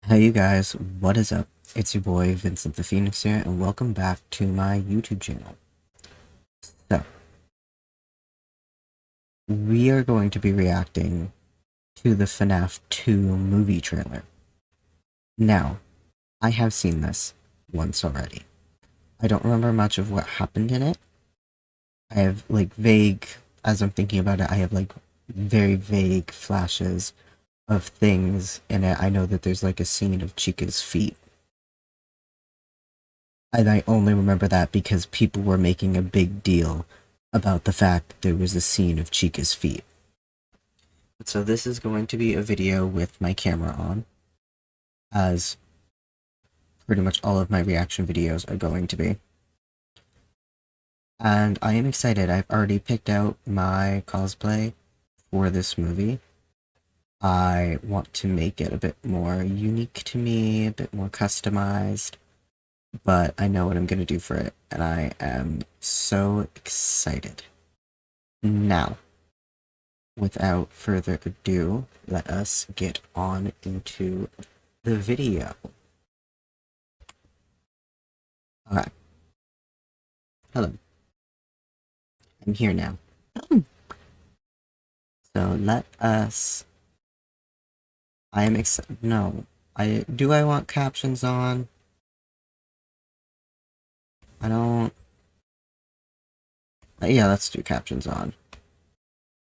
Hey you guys, what is up? It's your boy Vincent the Phoenix here, and welcome back to my YouTube channel. So, we are going to be reacting to the FNAF 2 movie trailer. Now, I have seen this once already. I don't remember much of what happened in it. I have as I'm thinking about it, I have very vague flashes of things in it. I know that there's like a scene of Chica's feet. And I only remember that because people were making a big deal about the fact that there was a scene of Chica's feet. So this is going to be a video with my camera on, as pretty much all of my reaction videos are going to be. And I am excited. I've already picked out my cosplay for this movie. I want to make it a bit more unique to me, a bit more customized. But I know what I'm going to do for it, and I am so excited. Now, without further ado, let us get on into the video. Alright. Hello. I'm here now. So let us... I am excited. No. Do I want captions on? I don't... Yeah, let's do captions on.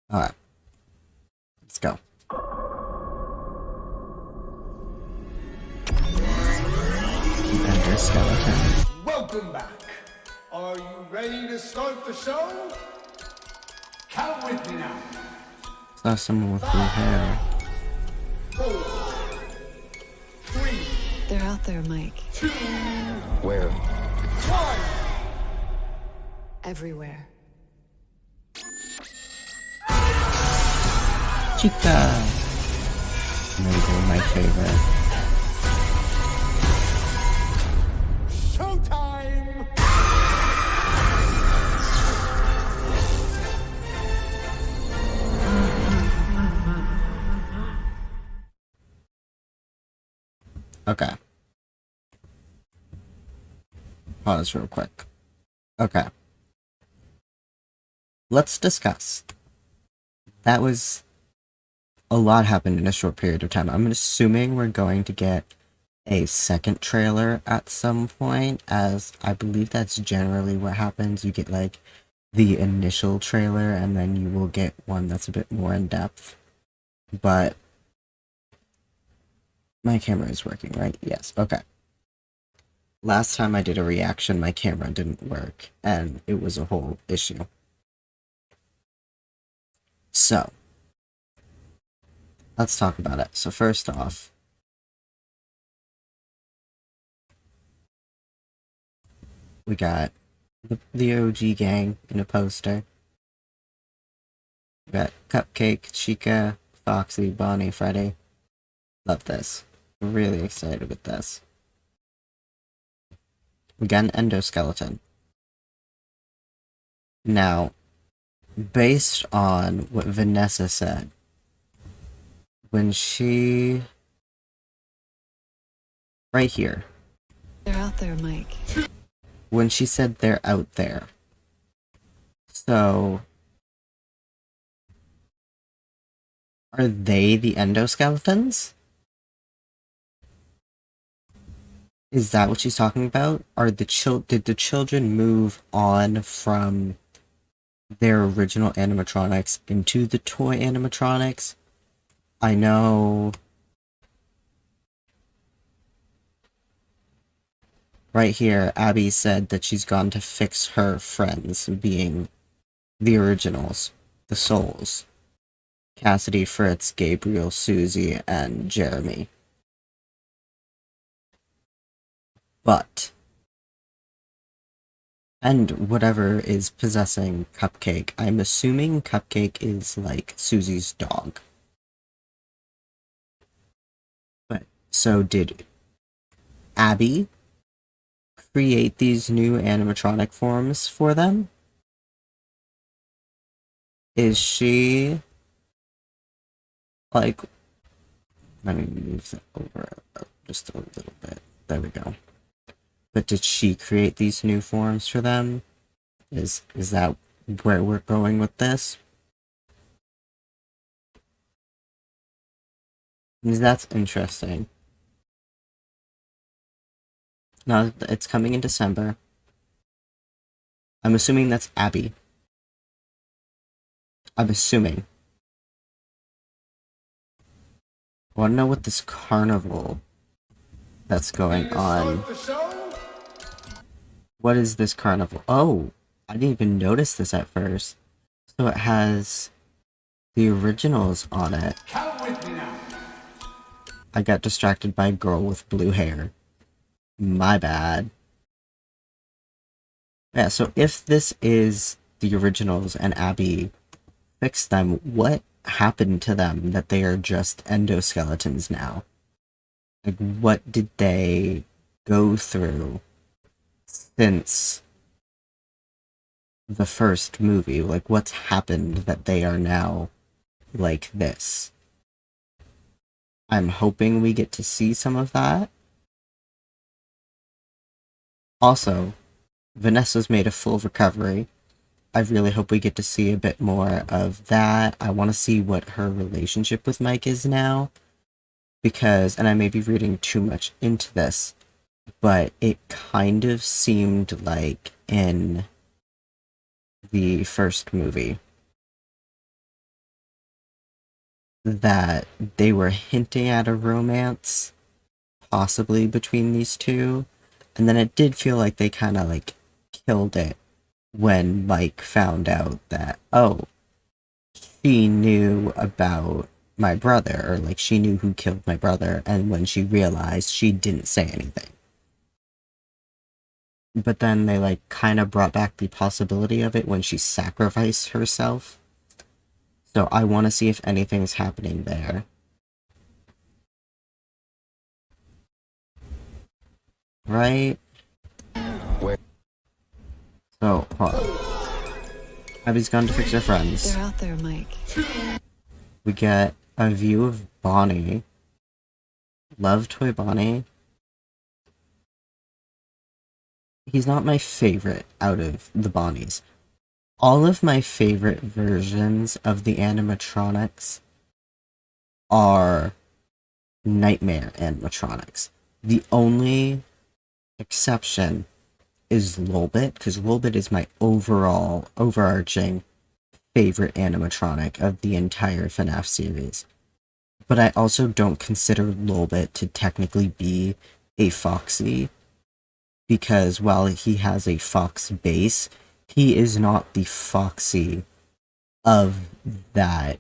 Alright. Let's go. Ender skeleton. Welcome back. Are you ready to start the show? Count with me now. Saw someone with blue hair. 4, 3, They're out there, Mike. 2, Where? 1. Everywhere. Chica! Maybe my favorite. Showtime! Okay. Pause real quick. Okay. Let's discuss. That was... a lot happened in a short period of time. I'm assuming we're going to get a second trailer at some point, as I believe that's generally what happens. You get like the initial trailer, and then you will get one that's a bit more in depth. But my camera is working, right? Yes, okay. Last time I did a reaction, my camera didn't work, and it was a whole issue. So, let's talk about it. So first off, we got the OG gang in a poster. We got Cupcake, Chica, Foxy, Bonnie, Freddy. Love this. Really excited with this. We got an endoskeleton. Now, based on what Vanessa said, when she... right here. They're out there, Mike. When she said they're out there. So... are they the endoskeletons? Is that what she's talking about? Did the children move on from their original animatronics into the toy animatronics? I know... right here, Abby said that she's gone to fix her friends, being the originals, the souls. Cassidy, Fritz, Gabriel, Susie, and Jeremy. But... and whatever is possessing Cupcake, I'm assuming Cupcake is like Susie's dog. But, so did Abby create these new animatronic forms for them? Is she like... let me move that over just a little bit. There we go. But did she create these new forms for them? Is that where we're going with this? That's interesting. No, it's coming in December. I'm assuming that's Abby. I'm assuming. I want to know what this carnival that's going on. What is this carnival? Oh, I didn't even notice this at first. So it has the originals on it. Count with me now. I got distracted by a girl with blue hair. My bad. Yeah, so if this is the originals and Abby fixed them, what happened to them that they are just endoskeletons now? Like, what did they go through since the first movie? Like, what's happened that they are now like this? I'm hoping we get to see some of that. Also, Vanessa's made a full recovery. I really hope we get to see a bit more of that. I want to see what her relationship with Mike is now. Because, and I may be reading too much into this, but it kind of seemed like in the first movie that they were hinting at a romance, possibly between these two, and then it did feel like they kind of like killed it when Mike found out that, oh, she knew about my brother, or like she knew who killed my brother, and when she realized, she didn't say anything. But then they like kind of brought back the possibility of it when she sacrificed herself. So I want to see if anything's happening there. Right? Where? So, hold on. Abby's gone to fix her friends. They're out there, Mike. We get a view of Bonnie. Love Toy Bonnie. He's not my favorite out of the Bonnies. All of my favorite versions of the animatronics are Nightmare animatronics. The only exception is Lolbit, because Lolbit is my overarching favorite animatronic of the entire FNAF series. But I also don't consider Lolbit to technically be a Foxy, because while he has a fox base, he is not the Foxy of that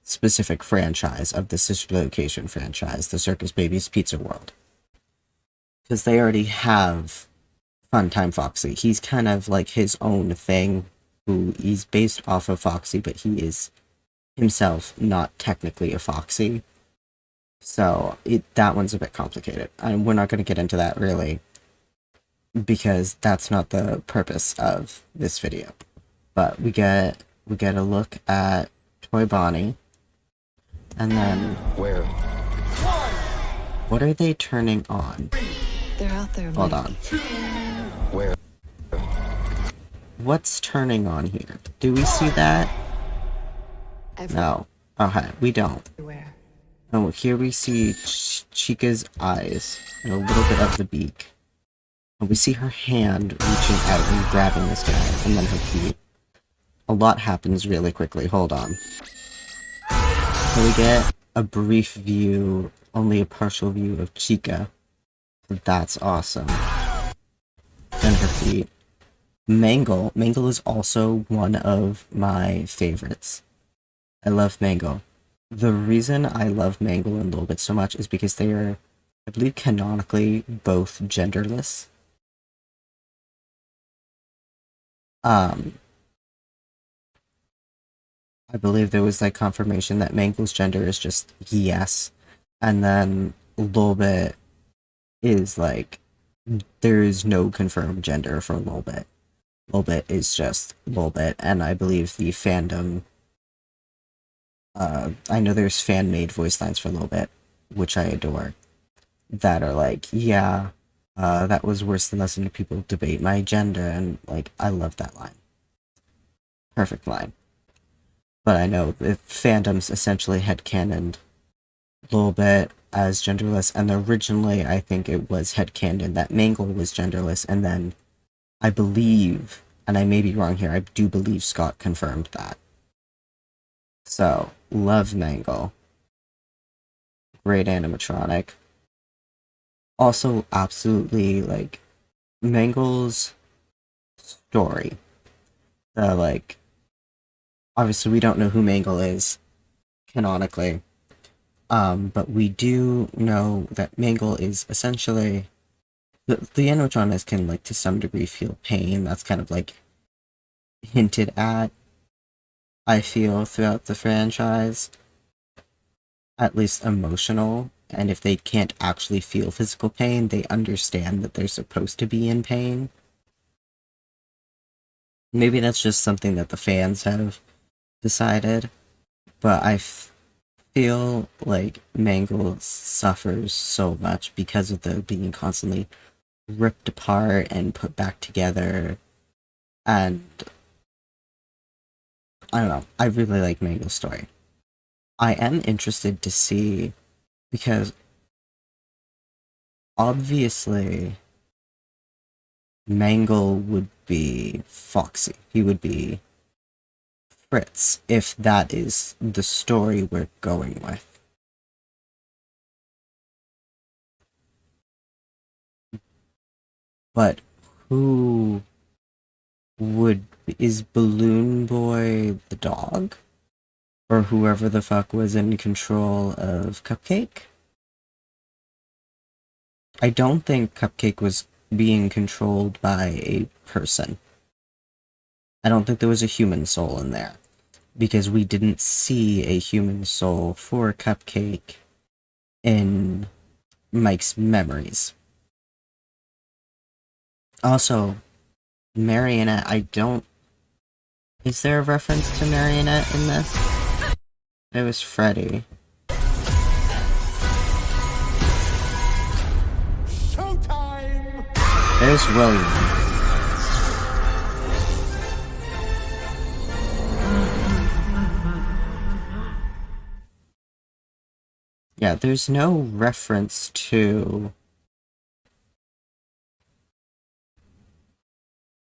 specific franchise, of the Sister Location franchise, the Circus Babies Pizza World. Because they already have Funtime Foxy. He's kind of like his own thing, who he's based off of Foxy, but he is himself not technically a Foxy. So that one's a bit complicated. And we're not going to get into that really, because that's not the purpose of this video. But we get a look at Toy Bonnie, and then Where? what are they turning on? They're out there, Mike. Hold on. Where? What's turning on here? Do we see that? No. Okay, we don't. Everywhere. Oh, here we see Chica's eyes and a little bit of the beak. And we see her hand reaching out and grabbing this guy, and then her feet. A lot happens really quickly. Hold on. So we get a brief view, only a partial view of Chica. That's awesome. Then her feet. Mangle. Mangle is also one of my favorites. I love Mangle. The reason I love Mangle and Lolbit so much is because they are, I believe, canonically both genderless. I believe there was like confirmation that Mangle's gender is just yes, and then Lolbit is like, there is no confirmed gender for Lolbit. Lolbit is just Lolbit, and I believe the fandom, I know there's fan-made voice lines for Lolbit, which I adore. that are like, yeah, that was worse than listening to people debate my gender, and like, I love that line. Perfect line. But I know the fandom's essentially headcanoned a little bit as genderless, and originally I think it was headcanon that Mangle was genderless, and then I believe, and I may be wrong here, I do believe Scott confirmed that. So, love Mangle. Great animatronic. Also, absolutely, like, Mangle's story. Like, obviously we don't know who Mangle is, canonically. But we do know that Mangle is essentially the animatronics can, like, to some degree feel pain. That's kind of like hinted at, I feel, throughout the franchise. At least emotional. And if they can't actually feel physical pain, they understand that they're supposed to be in pain. Maybe that's just something that the fans have decided, but I feel like Mangle suffers so much because of the being constantly ripped apart and put back together, and I don't know, I really like Mangle's story. I am interested to see, because obviously Mangle would be Foxy. He would be Fritz, if that is the story we're going with. But who is Balloon Boy the dog? Or whoever the fuck was in control of Cupcake? I don't think Cupcake was being controlled by a person. I don't think there was a human soul in there, because we didn't see a human soul for Cupcake in Mike's memories. Also, Marionette, I don't... Is there a reference to Marionette in this? It was Freddy. Showtime! There's William. Yeah, there's no reference to...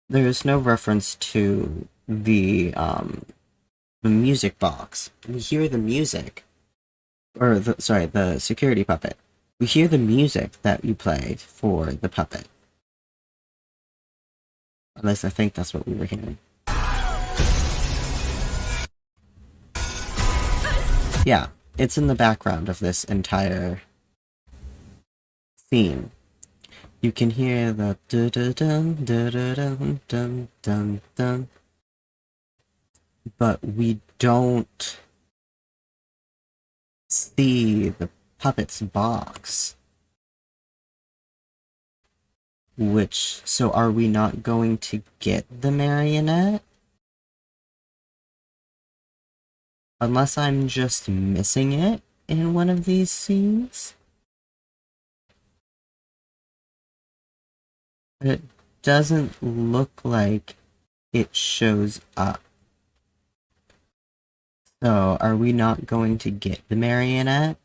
There's no reference to the music box. We hear the music. Or, the security puppet. We hear the music that you play for the puppet. At least I think that's what we were hearing. Yeah, it's in the background of this entire scene. You can hear the dun dun dun dun dun dun, but we don't see the puppet's box. So are we not going to get the marionette? Unless I'm just missing it in one of these scenes? But it doesn't look like it shows up. So, are we not going to get the marionette?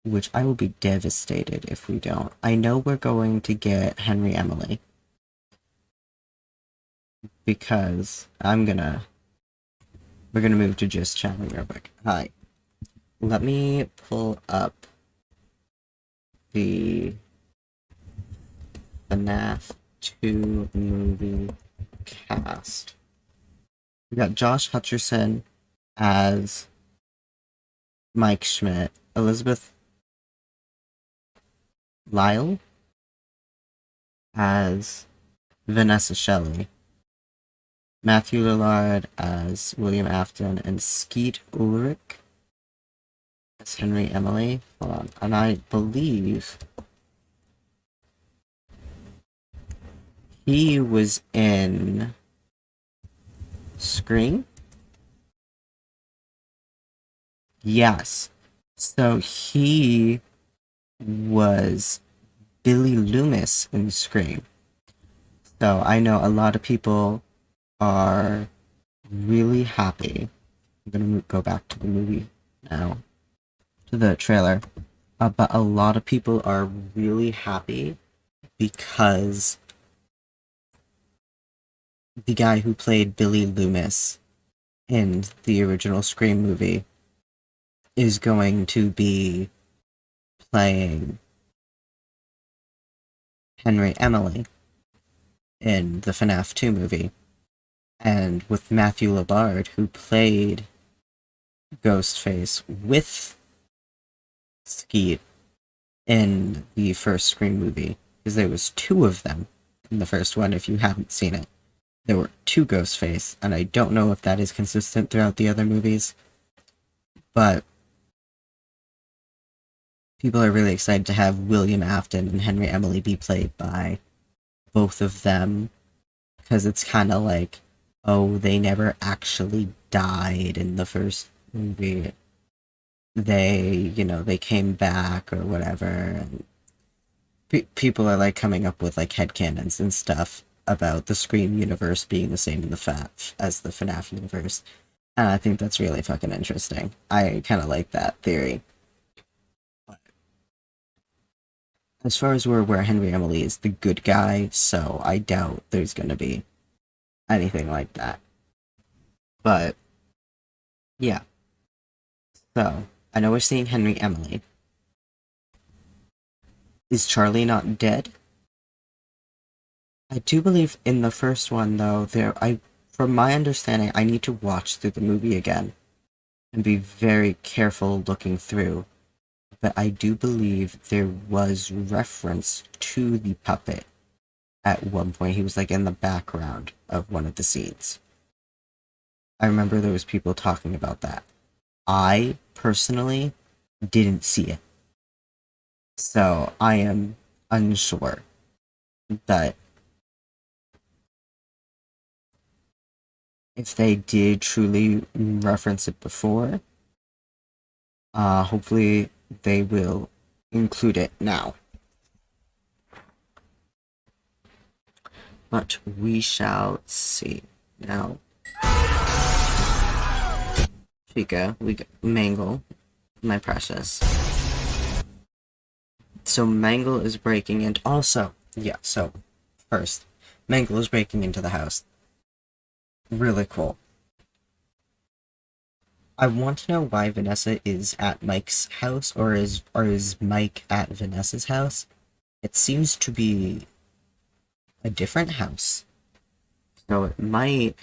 Which I will be devastated if we don't. I know we're going to get Henry Emily. Because we're gonna move to just chatting real quick. Hi. Let me pull up the FNAF 2 movie cast. We got Josh Hutcherson as Mike Schmidt, Elizabeth Lyle as Vanessa Shelley, Matthew Lillard as William Afton, and Skeet Ulrich as Henry Emily. Hold on. And I believe he was in Scream? Yes. So he was Billy Loomis in Scream. So I know a lot of people are really happy. I'm gonna go back to the movie now, to the trailer. But a lot of people are really happy because the guy who played Billy Loomis in the original Scream movie is going to be playing Henry Emily in the FNAF 2 movie. And with Matthew Labard, who played Ghostface with Skeet in the first Scream movie, because there was two of them in the first one, if you haven't seen it. There were two Ghostface, and I don't know if that is consistent throughout the other movies, but people are really excited to have William Afton and Henry Emily be played by both of them, because it's kind of like, oh, they never actually died in the first movie. They came back or whatever, and people are like coming up with like headcanons and stuff about the Scream universe being the same in the as the FNAF universe. And I think that's really fucking interesting. I kind of like that theory. But as far as where Henry Emily is the good guy, so I doubt there's gonna be anything like that. But yeah. So I know we're seeing Henry Emily. Is Charlie not dead? I do believe in the first one, though, from my understanding, I need to watch through the movie again and be very careful looking through. But I do believe there was reference to the puppet at one point. He was like in the background of one of the scenes. I remember there was people talking about that. I personally didn't see it. So I am unsure that if they did truly reference it before, hopefully they will include it now. But we shall see. Now, Chica, we got Mangle, my precious. So Mangle is breaking into... Also, yeah, so, first, Mangle is breaking into the house. Really cool. I want to know why Vanessa is at Mike's house, or is Mike at Vanessa's house? It seems to be a different house. So it might...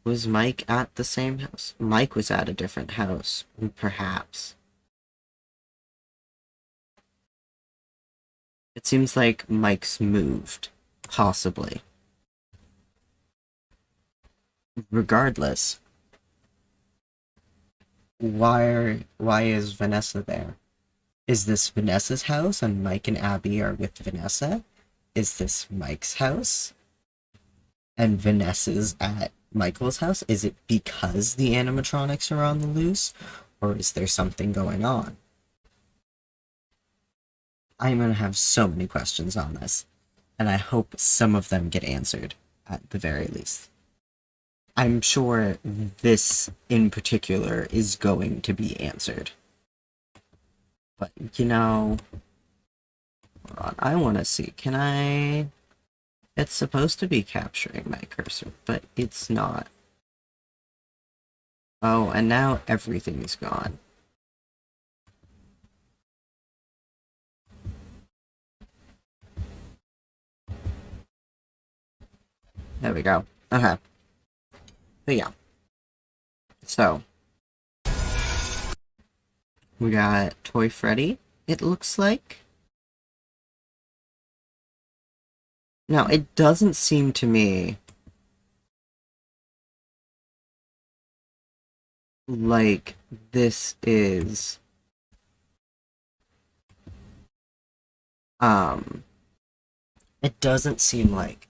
Was Mike at the same house? Mike was at a different house, perhaps. It seems like Mike's moved, possibly. Regardless, why is Vanessa there? Is this Vanessa's house and Mike and Abby are with Vanessa? Is this Mike's house and Vanessa's at Michael's house? Is it because the animatronics are on the loose, or is there something going on? I'm gonna have so many questions on this, and I hope some of them get answered at the very least. I'm sure this in particular is going to be answered. But, hold on, I want to see, can I... It's supposed to be capturing my cursor, but it's not. Oh, and now everything's gone. There we go. Okay. But yeah. So. We got Toy Freddy, it looks like. Now, it doesn't seem to me like this is... It doesn't seem like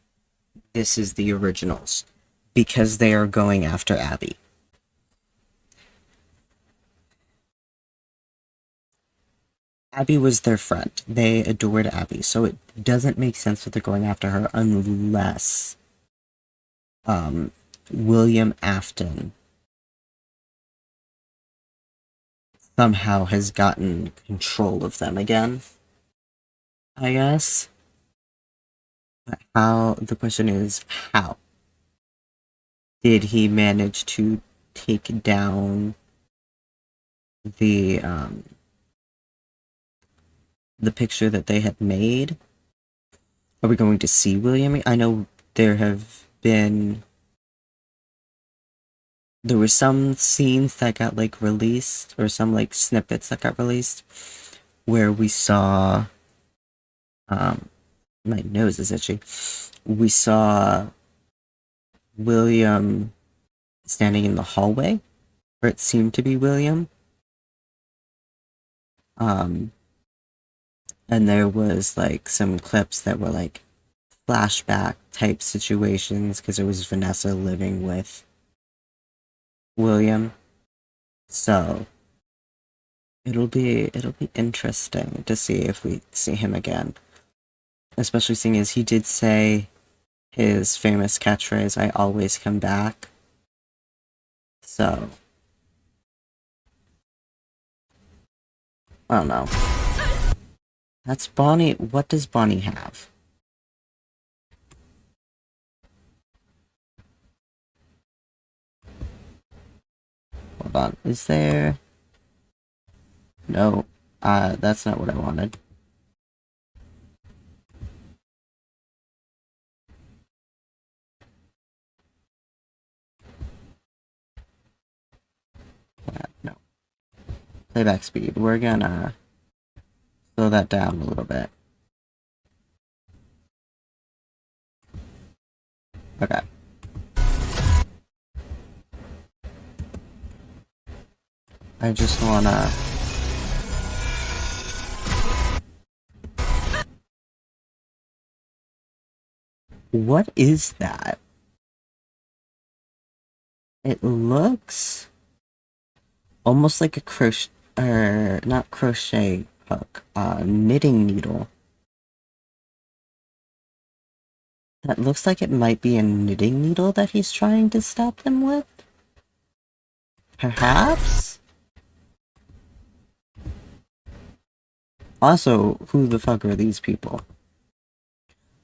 this is the originals, because they are going after Abby. Abby was their friend. They adored Abby, so it doesn't make sense that they're going after her unless William Afton somehow has gotten control of them again, I guess. But how, the question is, how did he manage to take down the picture that they had made? Are we going to see William? I know there were some scenes that got like released, or some like snippets that got released, where we saw my nose is itchy. We saw William standing in the hallway, where it seemed to be William. And there was like some clips that were like flashback type situations because it was Vanessa living with William. So it'll be interesting to see if we see him again. Especially seeing as he did say his famous catchphrase, "I always come back." So I don't know. That's Bonnie. What does Bonnie have? Hold on. Is there... No. That's not what I wanted. No. Playback speed. We're gonna slow that down a little bit. Okay. I just wanna... What is that? It looks almost like a crochet, or not crochet hook, knitting needle. That looks like it might be a knitting needle that he's trying to stop them with? Perhaps? Also, who the fuck are these people?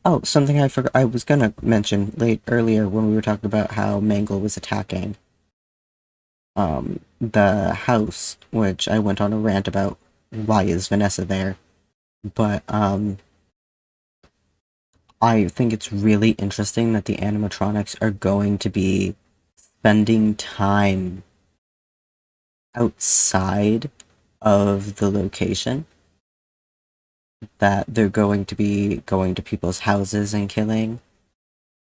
Oh, something I forgot I was gonna mention earlier when we were talking about how Mangle was attacking the house, which I went on a rant about why is Vanessa there. But I think it's really interesting that the animatronics are going to be spending time outside of the location. That they're going to be going to people's houses and killing.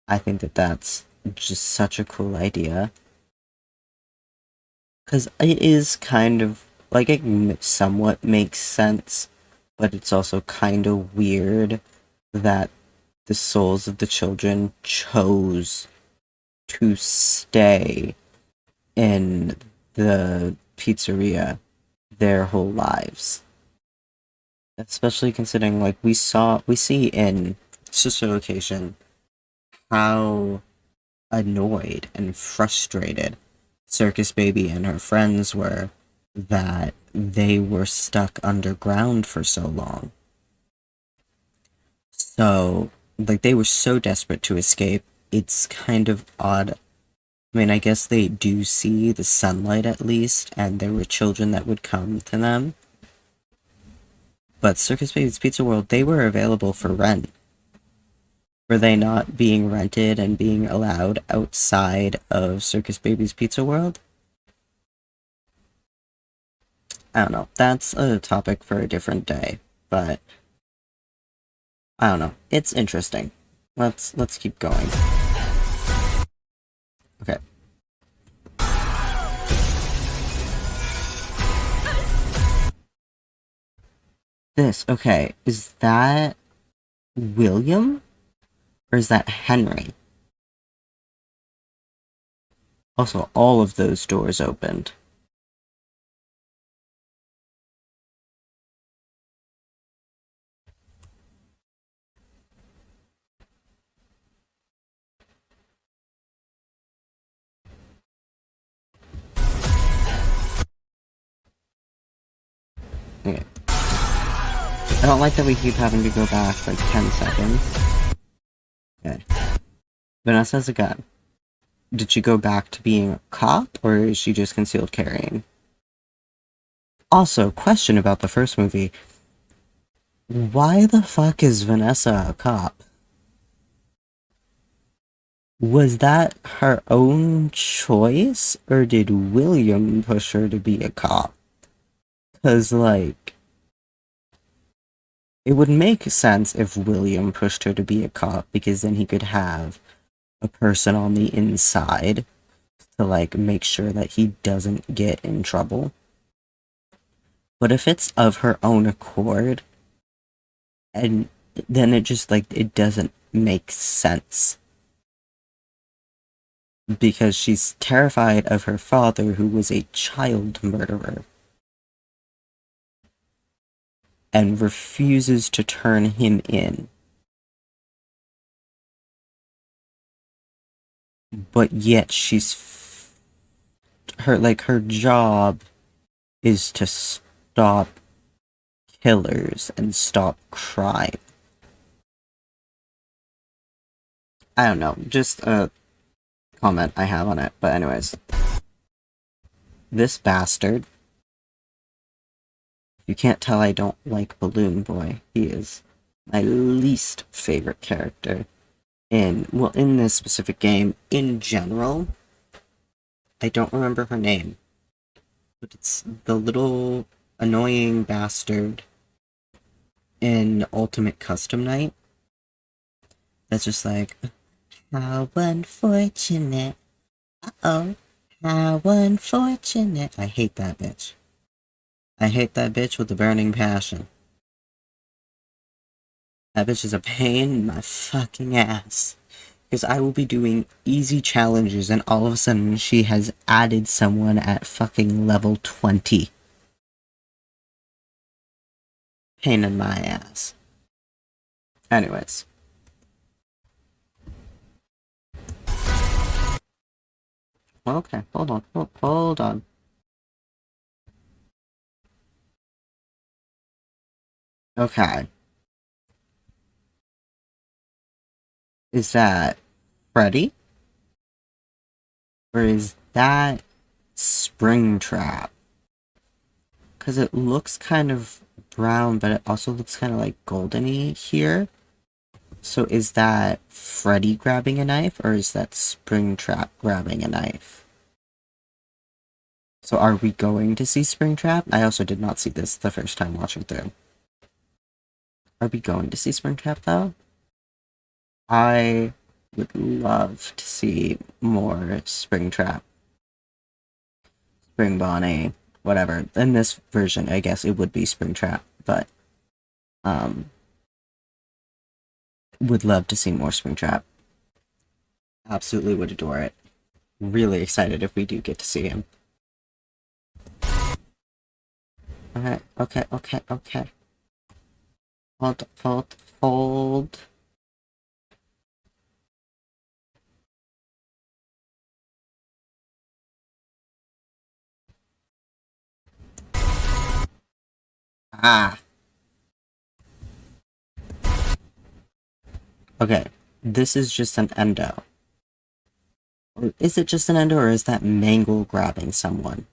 I think that that's just such a cool idea. Because it is kind of, like, it somewhat makes sense, but it's also kind of weird that the souls of the children chose to stay in the pizzeria their whole lives. Especially considering, like, we see in Sister Location how annoyed and frustrated Circus Baby and her friends were that they were stuck underground for so long. So, like, they were so desperate to escape, it's kind of odd. I mean, I guess they do see the sunlight at least, and there were children that would come to them. But Circus Baby's Pizza World, they were available for rent. Were they not being rented and being allowed outside of Circus Baby's Pizza World? I don't know. That's a topic for a different day, but I don't know. It's interesting. Let's keep going. Okay. Okay, is that William? Or is that Henry? Also, all of those doors opened. I don't like that we keep having to go back like 10 seconds. Okay. Vanessa has a gun. Did she go back to being a cop, or is she just concealed carrying? Also, question about the first movie. Why the fuck is Vanessa a cop? Was that her own choice, or did William push her to be a cop? Because, like, it would make sense if William pushed her to be a cop, because then he could have a person on the inside to, like, make sure that he doesn't get in trouble. But if it's of her own accord, and then it just, like, it doesn't make sense. Because she's terrified of her father, who was a child murderer, and refuses to turn him in. But yet her job is to stop killers and stop crime. I don't know, just a comment I have on it, but anyways. This bastard. You can't tell I don't like Balloon Boy. He is my least favorite character in this specific game. In general, I don't remember her name, but it's the little annoying bastard in Ultimate Custom Night that's just like, how unfortunate, uh-oh, how unfortunate. I hate that bitch. I hate that bitch with a burning passion. That bitch is a pain in my fucking ass. Because I will be doing easy challenges and all of a sudden she has added someone at fucking level 20. Pain in my ass. Anyways. Okay, hold on, hold on. Okay. Is that Freddy? Or is that Springtrap? Because it looks kind of brown, but it also looks kind of like goldeny here. So is that Freddy grabbing a knife, or is that Springtrap grabbing a knife? So are we going to see Springtrap? I also did not see this the first time watching through. Are we going to see Springtrap, though? I would love to see more Springtrap. Spring Bonnie, whatever. In this version, I guess it would be Springtrap, but would love to see more Springtrap. Absolutely would adore it. Really excited if we do get to see him. Okay. Hold. Ah. Okay, this is just an endo. Or is it just an endo, or is that Mangle grabbing someone?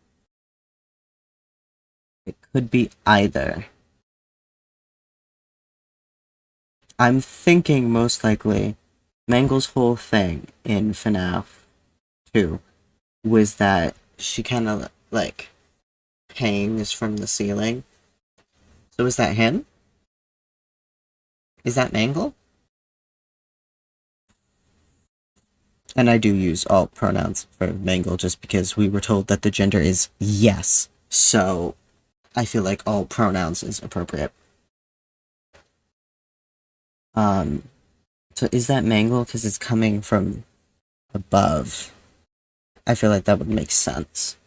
It could be either. I'm thinking most likely Mangle's whole thing in FNAF 2 was that she kind of, like, hangs from the ceiling. So is that him? Is that Mangle? And I do use all pronouns for Mangle just because we were told that the gender is yes. So I feel like all pronouns is appropriate. So is that Mangle? Because it's coming from above. I feel like that would make sense.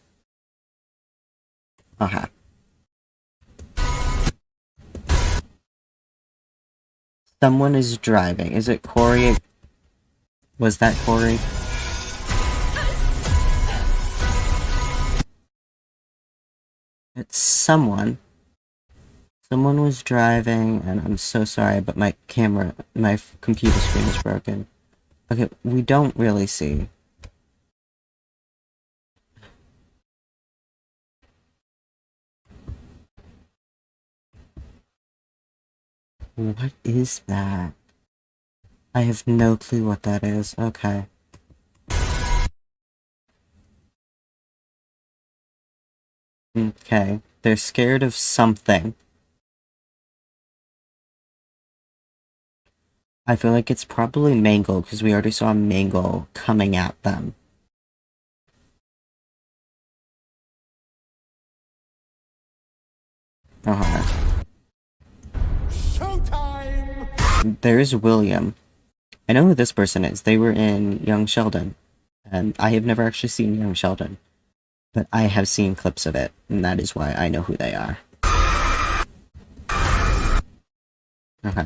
Okay. Someone is driving. Is it Corey? Was that Corey? It's someone. Someone was driving, and I'm so sorry, but my computer screen is broken. Okay, we don't really see. What is that? I have no clue what that is. Okay. Okay. They're scared of something. I feel like it's probably Mangle, because we already saw Mangle coming at them. Uh-huh. Showtime! There's William. I know who this person is. They were in Young Sheldon. And I have never actually seen Young Sheldon. But I have seen clips of it, and that is why I know who they are. Okay.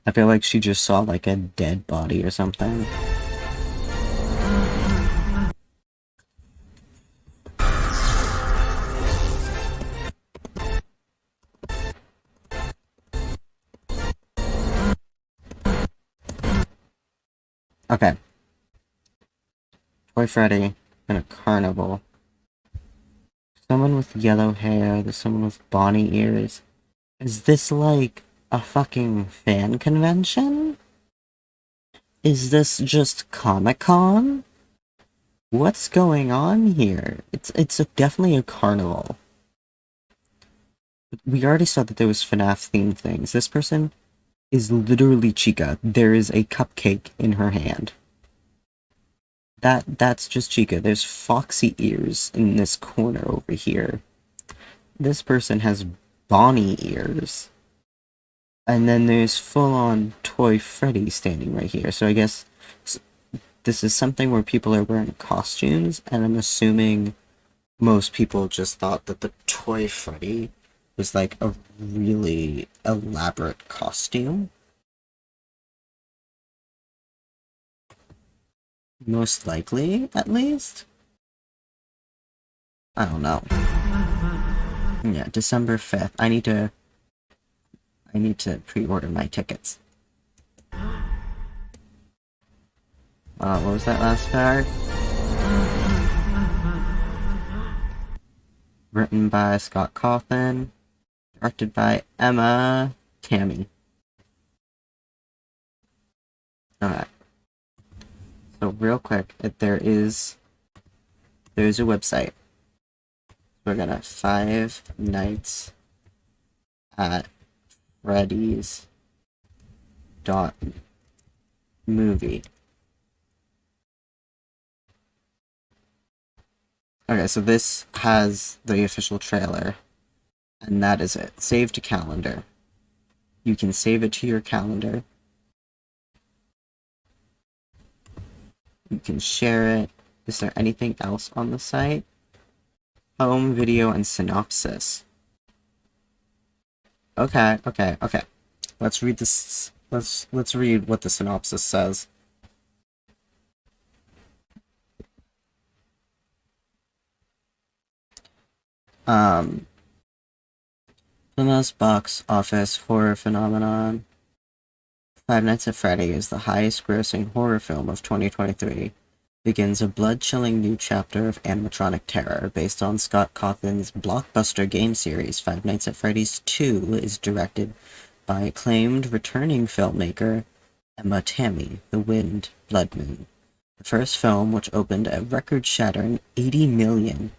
I feel like she just saw, like, a dead body or something. Okay. Toy Freddy in a carnival. Someone with yellow hair, there's someone with Bonnie ears. Is this like a fucking fan convention? Is this just Comic-Con? What's going on here? It's definitely a carnival. We already saw that there was FNAF themed things. This person is literally Chica. There is a cupcake in her hand. That's just Chica. There's foxy ears in this corner over here. This person has Bonnie ears. And then there's full-on Toy Freddy standing right here. So I guess this is something where people are wearing costumes, and I'm assuming most people just thought that the Toy Freddy was like a really elaborate costume. Most likely, at least. I don't know. Yeah, December 5th. I need to pre-order my tickets. What was that last part? Written by Scott Cawthon. Directed by Emma Tammy. Alright. So real quick, there's a website. We're gonna Five Nights at Freddy's .movie. Okay, so this has the official trailer, and that is it. Save to calendar. You can save it to your calendar. You can share it. Is there anything else on the site? Home video and synopsis. Okay. Let's read this. Let's read what the synopsis says. Plymouth's box office horror phenomenon. Five Nights at Freddy is the highest-grossing horror film of 2023. Begins a blood-chilling new chapter of animatronic terror based on Scott Cawthon's blockbuster game series. Five Nights at Freddy's 2 is directed by acclaimed returning filmmaker Emma Tammy, The Wind, Blood Moon. The first film, which opened a record-shattering $80 million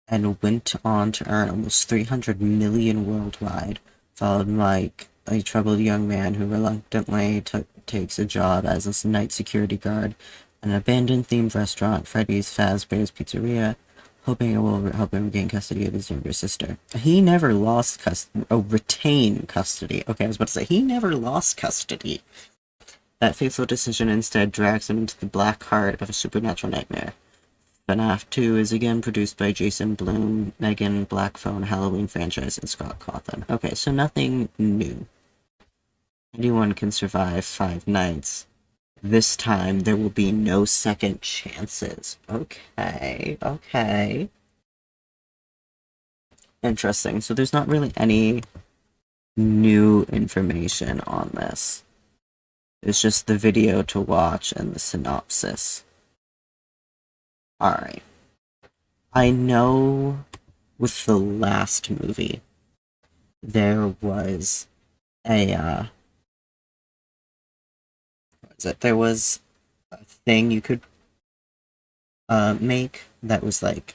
and went on to earn almost $300 million worldwide, followed Mike, a troubled young man who reluctantly takes a job as a night security guard at an abandoned-themed restaurant, Freddy's Fazbear's Pizzeria, hoping it will help him regain custody of his younger sister. He never lost retain custody. Okay, I was about to say, he never lost custody. That fateful decision instead drags him into the black heart of a supernatural nightmare. FNAF 2 is again produced by Jason Blum, Megan Blackphone, Halloween franchise, and Scott Cawthon. Okay, so nothing new. Anyone can survive 5 nights. This time, there will be no second chances. Okay. interesting. So there's not really any new information on this. It's just the video to watch and the synopsis. Alright. I know with the last movie, there was a, what is it? There was a thing you could make that was like,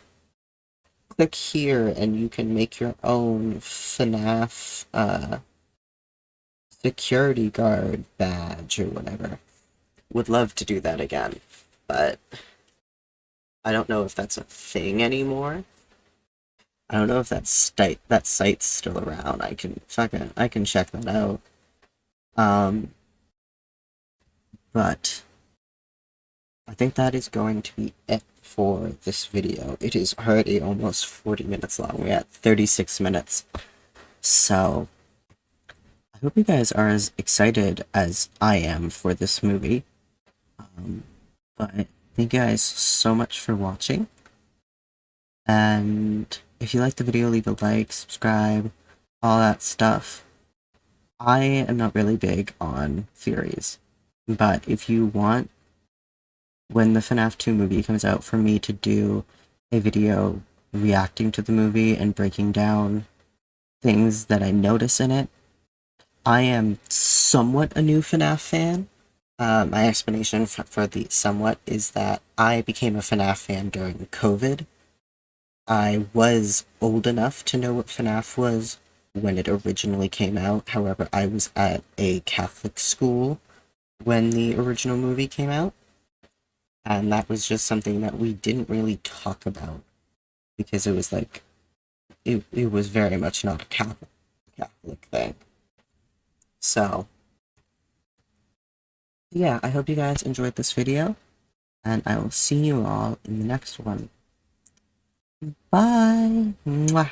click here and you can make your own FNAF security guard badge or whatever. Would love to do that again, but I don't know if that's a thing anymore. I don't know if that site's still around. I can check that out. But I think that is going to be it for this video. It is already almost 40 minutes long. We're at 36 minutes. So I hope you guys are as excited as I am for this movie. But thank you guys so much for watching. And if you liked the video, leave a like, subscribe, all that stuff. I am not really big on theories, but if you want, when the FNAF 2 movie comes out, for me to do a video reacting to the movie and breaking down things that I notice in it, I am somewhat a new FNAF fan. My explanation for the somewhat is that I became a FNAF fan during COVID. I was old enough to know what FNAF was when it originally came out. However, I was at a Catholic school when the original movie came out. And that was just something that we didn't really talk about. Because it was like, it was very much not a Catholic thing. So, yeah, I hope you guys enjoyed this video. And I will see you all in the next one. Bye! Mwah!